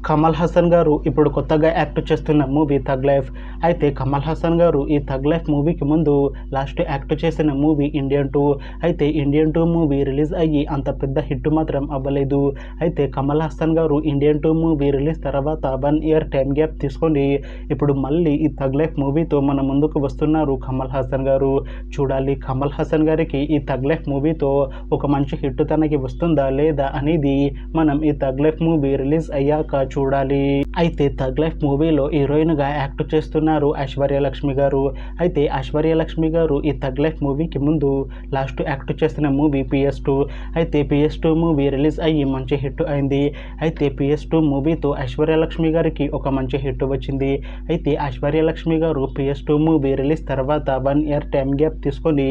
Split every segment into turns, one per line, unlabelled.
కమల్ హాసన్ గారు ఇప్పుడు కొత్తగా యాక్ట్ చేస్తున్న మూవీ థగ్ లైఫ్. అయితే కమల్ హాసన్ గారు ఈ థగ్ లైఫ్ మూవీకి ముందు లాస్ట్ యాక్ట్ చేసిన మూవీ ఇండియన్ 2. అయితే ఇండియన్ 2 మూవీ రిలీజ్ అయ్యి అంత పెద్ద హిట్ మాత్రం అవ్వలేదు. అయితే కమల్ హాసన్ గారు ఇండియన్ 2 మూవీ రిలీజ్ తర్వాత 1 ఇయర్ టైం గ్యాప్ తీసుకొని ఇప్పుడు మళ్ళీ ఈ థగ్ లైఫ్ మూవీతో మన ముందుకు వస్తున్నారు కమల్ హాసన్ గారు. చూడాలి కమల్ హాసన్ గారికి ఈ థగ్ లైఫ్ మూవీతో ఒక మంచి హిట్ తనకి వస్తుందా లేదా అనేది మనం ఈ థగ్ లైఫ్ మూవీ రిలీజ్ అయ్యాక చూడాలి. అయితే థగ్ లైఫ్ మూవీలో హీరోయిన్ గా యాక్ట్ చేస్తున్నారు ఐశ్వర్య లక్ష్మి గారు. అయితే ఐశ్వర్య లక్ష్మి గారు ఈ థగ్ లైఫ్ మూవీకి ముందు లాస్ట్ యాక్ట్ చేసిన మూవీ PS2. అయితే PS2 మూవీ రిలీజ్ అయ్యి మంచి హిట్ అయింది. అయితే PS2 మూవీతో ఐశ్వర్య లక్ష్మి గారికి ఒక మంచి హిట్ వచ్చింది. అయితే ఐశ్వర్య లక్ష్మి గారు PS2 మూవీ రిలీజ్ తర్వాత 1 ఇయర్ టైం గ్యాప్ తీసుకొని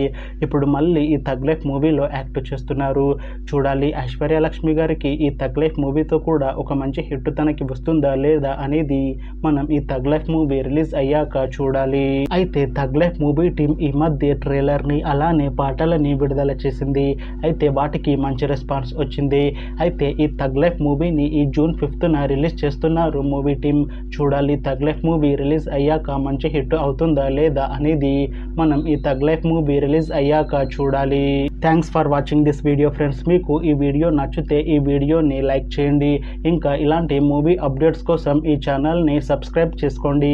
ఇప్పుడు మళ్ళీ ఈ థగ్ లైఫ్ మూవీలో యాక్ట్ చేస్తున్నారు. చూడాలి ఐశ్వర్య లక్ష్మి గారికి ఈ థగ్ లైఫ్ మూవీతో కూడా ఒక మంచి హిట్ తనకి వస్తుందా లేదా అనేది మనం ఈ థగ్ లైఫ్ మూవీ రిలీజ్ అయ్యాక చూడాలి. అయితే థగ్ లైఫ్ మూవీ టీం ఈ మధ్య ట్రైలర్ ని అలానే పాటలని విడుదల చేసింది. అయితే వాటికి మంచి రెస్పాన్స్ వచ్చింది. అయితే ఈ థగ్ లైఫ్ మూవీని ఈ జూన్ 5న రిలీజ్ చేస్తున్నారు మూవీ టీం. చూడాలి థగ్ లైఫ్ మూవీ రిలీజ్ అయ్యాక మంచి హిట్ అవుతుందా లేదా అనేది మనం ఈ థగ్ లైఫ్ మూవీ రిలీజ్ అయ్యాక చూడాలి. Thanks for watching this video friends. మీకు ఈ వీడియో నచ్చితే ఈ వీడియోని లైక్ చేయండి. ఇంకా ఇలాంటి మూవీ అప్డేట్స్ కోసం ఈ ఛానల్ని సబ్స్క్రైబ్ చేసుకోండి.